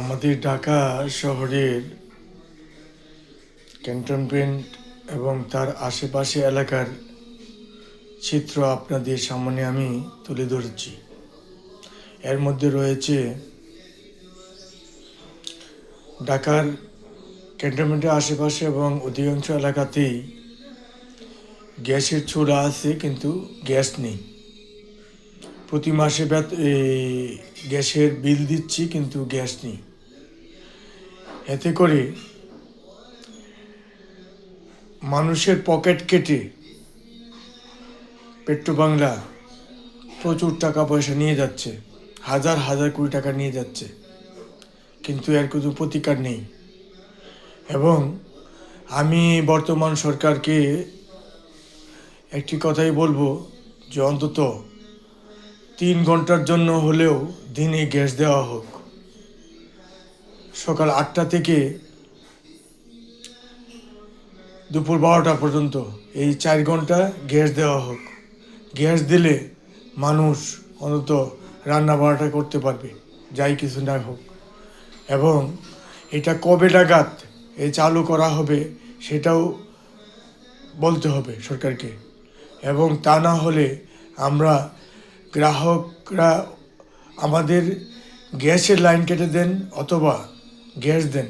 আমাদের ঢাকা শহরের ক্যান্টনমেন্ট এবং তার আশেপাশে এলাকার চিত্র আপনাদের সামনে আমি তুলে ধরেছি। এর মধ্যে রয়েছে ঢাকার ক্যান্টনমেন্টের আশেপাশে এবং অধিকাংশ এলাকাতেই গ্যাসের চুলা আছে, কিন্তু গ্যাস নেই। প্রতি মাসে গ্যাসের বিল দিচ্ছি, কিন্তু গ্যাস নেই। এতে করে মানুষের পকেট কেটে পেট্রোবাংলা প্রচুর টাকা পয়সা নিয়ে যাচ্ছে, হাজার হাজার কোটি টাকা নিয়ে যাচ্ছে, কিন্তু এর কোনো প্রতিকার নেই। এবং আমি বর্তমান সরকারকে একটি কথাই বলবো যে অন্তত 3 ঘন্টার জন্য হলেও দিনে গ্যাস দেওয়া হোক। সকাল 8টা থেকে দুপুর 12টা পর্যন্ত এই 4 ঘন্টা গ্যাস দেওয়া হোক। গ্যাস দিলে মানুষ অন্তত রান্না বান্নাটা করতে পারবে, যাই কিছু না হোক। এবং এটা কবে নাগাদ চালু করা হবে সেটাও বলতে হবে সরকারকে। এবং তা না হলে আমরা গ্রাহকরা আমাদের গ্যাসের লাইন কেটে দেন অথবা গ্যাস দেন,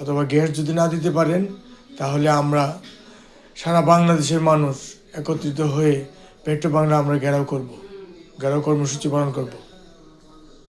অথবা গ্যাস যদি না দিতে পারেন তাহলে আমরা সারা বাংলাদেশের মানুষ একত্রিত হয়ে পেট্রোবাংলা আমরা ঘেরাও কর্মসূচি পালন করব।